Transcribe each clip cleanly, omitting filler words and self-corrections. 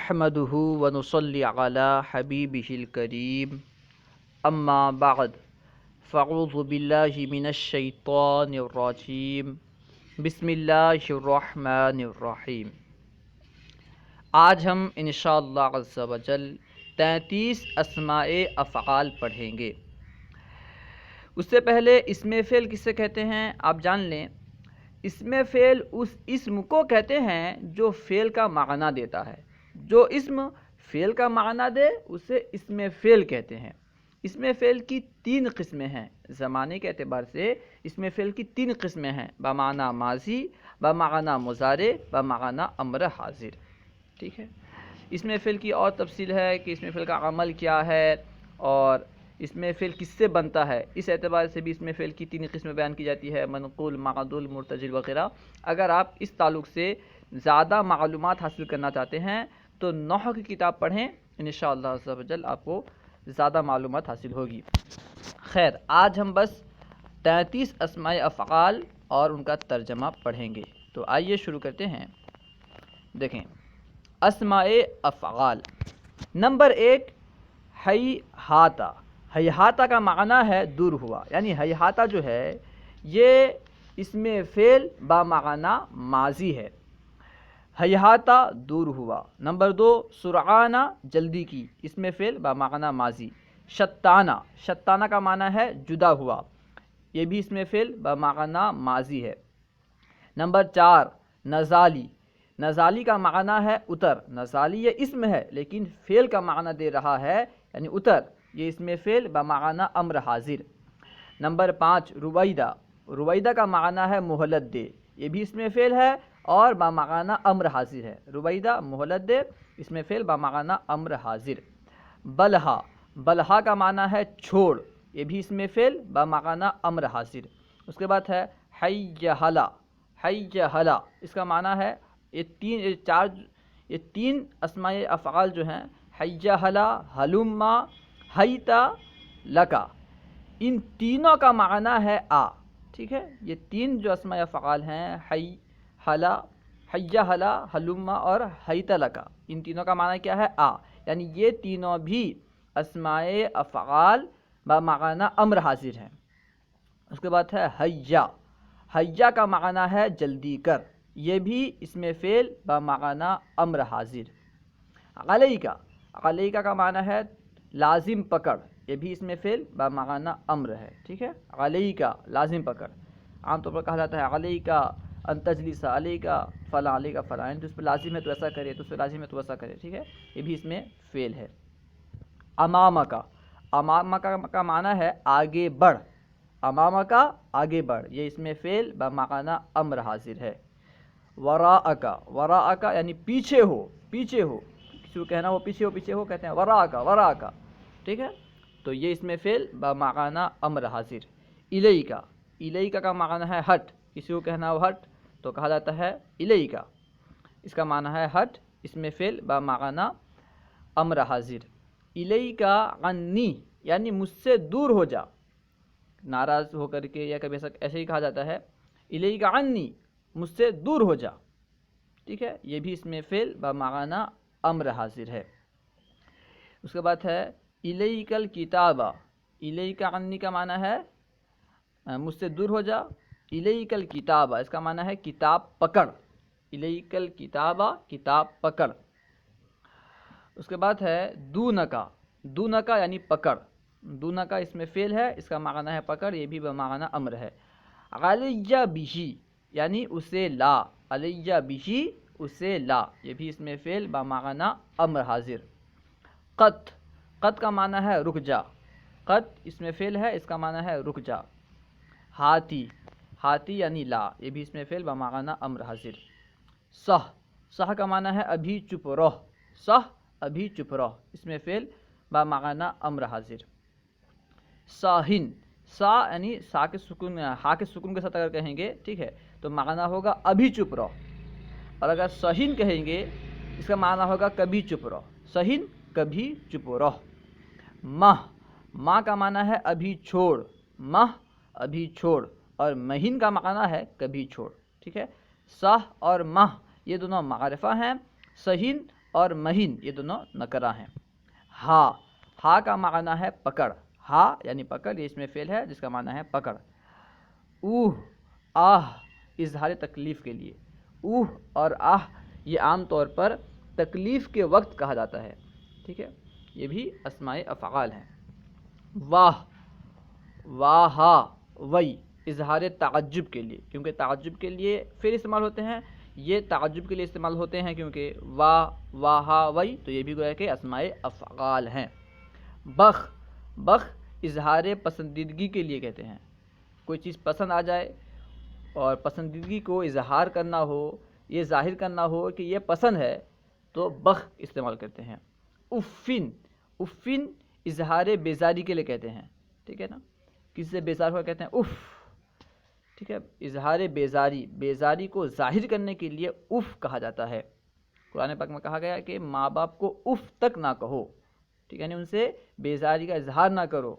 نحمده ونصلي على حبيبه الكريم اما بعد فاعوذ بالله من الشيطان الرجيم بسم اللہ الرحمن الرحیم۔ آج ہم انشاءاللہ عز و جل 33 اسماء افعال پڑھیں گے۔ اس سے پہلے اسم فعل کسے کہتے ہیں آپ جان لیں۔ اسم فعل اس اسم کو کہتے ہیں جو فعل کا معنی دیتا ہے۔ جو اسم فعل کا معنی دے اسے اسم فعل کہتے ہیں۔ اسم فعل کی 3 قسمیں ہیں۔ زمانے کے اعتبار سے اسم فعل کی 3 قسمیں ہیں، بمعنی ماضی، بمعنی مضارع، بمعنی امر حاضر۔ ٹھیک ہے، اسم فعل کی اور تفصیل ہے کہ اسم فعل کا عمل کیا ہے اور اسم فعل کس سے بنتا ہے، اس اعتبار سے بھی اسم فعل کی 3 قسمیں بیان کی جاتی ہے، منقول، معدول، مرتجل وغیرہ۔ اگر آپ اس تعلق سے زیادہ معلومات حاصل کرنا چاہتے ہیں تو نحو کی کتاب پڑھیں، انشاءاللہ عز و جل آپ کو زیادہ معلومات حاصل ہوگی۔ خیر، آج ہم بس 33 اسماء افعال اور ان کا ترجمہ پڑھیں گے، تو آئیے شروع کرتے ہیں۔ دیکھیں اسماء افعال۔ نمبر 1 ہیہاتا۔ ہیہاتا کا معنی ہے دور ہوا، یعنی ہیہاتا جو ہے یہ اسم فعل بمعنی ماضی ہے۔ ہیہاتا دور ہوا۔ نمبر 2 سرعانہ جلدی کی، اسم فعل بمعنی ماضی۔ شتانہ، شتانہ کا معنی ہے جدا ہوا، یہ بھی اسم فعل بمعنی ماضی ہے۔ نمبر 4 نزالی۔ نزالی کا معنی ہے اتر۔ نزالی یہ اسم ہے لیکن فعل کا معنی دے رہا ہے، یعنی اتر، یہ اسم فعل بمعنی امر حاضر۔ نمبر 5 رویدہ۔ رویدہ کا معنی ہے مہلت دے، یہ بھی اسم فعل ہے اور بمعنی امر حاضر ہے۔ رویدہ مہلت دے، اسم فعل بمعنی امر حاضر۔ بلہا۔ بلہا کا معنی ہے چھوڑ، یہ بھی اسم فعل بمعنی امر حاضر۔ اس کے بعد ہے حیہلا۔ حیہلا اس کا معنی ہے یہ تین اسماء افعال جو ہیں، حیہلا، ہلما، حیتا، لکا، ان تینوں کا معنی ہے آ۔ ٹھیک ہے، یہ 3 جو اسماء افعال ہیں، حیہلا، حیہلا، ہلما اور حیتا لکا، ان تینوں کا معنی کیا ہے؟ آ، یعنی یہ تینوں بھی اسماء افعال بمعنی امر حاضر ہیں۔ اس کے بعد ہے حیا۔ حیا کا معنی ہے جلدی کر، یہ بھی اسم فعل بمعنی امر حاضر۔ علیکا۔ علیکا کا معنی ہے لازم پکڑ، یہ بھی اسم فعل بمعنی امر ہے۔ ٹھیک ہے، علیکا لازم پکڑ، عام طور پر کہا جاتا ہے علیکا ان تجلس، علیکا فلاں، علیکا فلاں، یعنی تو اس پہ لازم ہے تو ایسا کرے، تو اس پہ لازم ہے تو ایسا کرے۔ ٹھیک ہے، یہ بھی اس میں فعل ہے۔ امامکا۔ امامکا کا معنی ہے آگے بڑھ۔ امامکا آگے بڑھ، یہ اس میں فعل بمعنی امر حاضر ہے۔ وراءکا۔ وراءکا یعنی پیچھے ہو، پیچھے ہو، کسی کو کہنا وہ پیچھے ہو، پیچھے ہو کہتے ہیں وراءکا، وراءکا۔ ٹھیک ہے، تو یہ اس میں فعل بمعنی امر حاضر۔ الیکا۔ الیکا کا معنی ہے ہٹ، کسی کو کہنا ہو ہٹ تو کہا جاتا ہے الیکا، اس کا معنی ہے ہٹ، اس میں فعل بمعنی امر حاضر۔ الیکا عنی یعنی مجھ سے دور ہو جا، ناراض ہو کر کے یا کبھی ایسے ہی کہا جاتا ہے الیکا عنی، مجھ سے دور ہو جا۔ ٹھیک ہے، یہ بھی اس میں فعل بمعنی امر حاضر ہے۔ اس کے بعد ہے الیک الکتاب۔ الیک عنی کا معنی ہے مجھ سے دور ہو جا۔ الیک الکتاب اس کا معنی ہے کتاب پکڑ۔ الیک الکتاب کتاب پکڑ۔ اس کے بعد ہے دونکا۔ دونکا یعنی پکڑ۔ دونکا اس میں فعل ہے، اس کا معنی ہے پکڑ، یہ بھی بمعنی امر ہے۔ علیہ بہ یعنی اسے لا۔ علیہ بہ اسے لا، یہ بھی اس میں فعل بمعنی امر حاضر۔ قط۔ قط کا معنی ہے رک جا۔ قط اس میں فعل ہے، اس کا معنی ہے رک جا۔ ہاتی۔ ہاتی یعنی لا، یہ بھی اس میں فعل بمعنی امر حاضر۔ سہ۔ سہ کا معنی ہے ابھی چپ رہ۔ سہ ابھی چپ رہ، اس میں فعل بمعنی امر حاضر۔ ساہن۔ سا یعنی سا کے سکون، ہا کے سکون کے ساتھ اگر کہیں گے ٹھیک ہے تو معنی ہوگا ابھی چپ رہ، اور اگر سہین کہیں گے اس کا معنی ہوگا کبھی چپ رہ۔ سہین کبھی چپ رہ۔ ماہ۔ ماہ کا معنی ہے ابھی چھوڑ۔ ماہ ابھی چھوڑ، اور مہین کا معنی ہے کبھی چھوڑ۔ ٹھیک ہے، سہ اور ماہ یہ دونوں معرفہ ہیں، سہین اور مہین یہ دونوں نکرہ ہیں۔ ہا، ہا کا معنی ہے پکڑ، ہا یعنی پکڑ، یہ اس میں فعل ہے جس کا معنی ہے پکڑ۔ اوہ، آہ اظہار تکلیف کے لیے، اوہ اور آہ یہ عام طور پر تکلیف کے وقت کہا جاتا ہے، ٹھیک ہے، یہ بھی اسماء افعال ہیں۔ واہ، واہا، وئی اظہار تعجب کے لیے، کیونکہ تعجب کے لیے پھر استعمال ہوتے ہیں، یہ تعجب کے لیے استعمال ہوتے ہیں کیونکہ واہ، واہا، وئی، تو یہ بھی گویا کہ اسماء افعال ہیں۔ بخ، بخ اظہار پسندیدگی کے لیے کہتے ہیں، کوئی چیز پسند آ جائے اور پسندیدگی کو اظہار کرنا ہو، یہ ظاہر کرنا ہو کہ یہ پسند ہے تو بخ استعمال کرتے ہیں۔ افن، افن اظہار بیزاری کے لیے کہتے ہیں، ٹھیک ہے نا، کسی سے بیزار ہوا کہتے ہیں اف، ٹھیک ہے، اظہار بیزاری، بیزاری کو ظاہر کرنے کے لیے اف کہا جاتا ہے۔ قرآن پاک میں کہا گیا کہ ماں باپ کو اف تک نہ کہو، ٹھیک ہے، یعنی ان سے بیزاری کا اظہار نہ کرو۔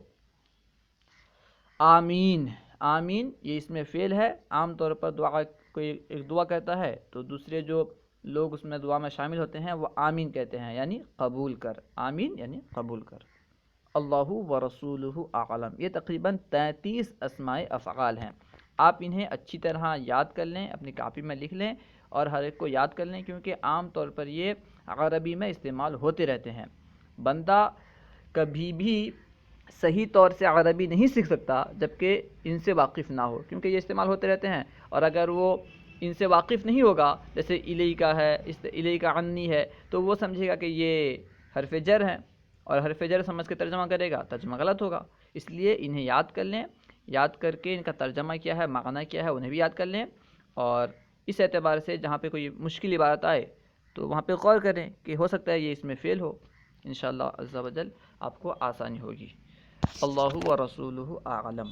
آمین، آمین یہ اس میں فعل ہے، عام طور پر دعا کوئی ایک دعا کرتا ہے تو دوسرے جو لوگ اس میں دعا میں شامل ہوتے ہیں وہ آمین کہتے ہیں، یعنی قبول کر، آمین یعنی قبول کر۔ اللہ ورسولہ اعلم، یہ تقریباً 33 اسماء افعال ہیں، آپ انہیں اچھی طرح یاد کر لیں، اپنی کاپی میں لکھ لیں اور ہر ایک کو یاد کر لیں، کیونکہ عام طور پر یہ عربی میں استعمال ہوتے رہتے ہیں۔ بندہ کبھی بھی صحیح طور سے عربی نہیں سیکھ سکتا جبکہ ان سے واقف نہ ہو، کیونکہ یہ استعمال ہوتے رہتے ہیں، اور اگر وہ ان سے واقف نہیں ہوگا، جیسے الیکا ہے، الیکا عنی ہے، تو وہ سمجھے گا کہ یہ حرف جر ہیں، اور حرف جر سمجھ کے ترجمہ کرے گا، ترجمہ غلط ہوگا۔ اس لیے انہیں یاد کر لیں، یاد کر کے ان کا ترجمہ کیا ہے، معنی کیا ہے، انہیں بھی یاد کر لیں، اور اس اعتبار سے جہاں پہ کوئی مشکل عبارت آئے تو وہاں پہ غور کریں کہ ہو سکتا ہے یہ اس میں فعل ہو، انشاءاللہ عز و جل آپ کو آسانی ہوگی۔ اللہ و رسولہ اعلم۔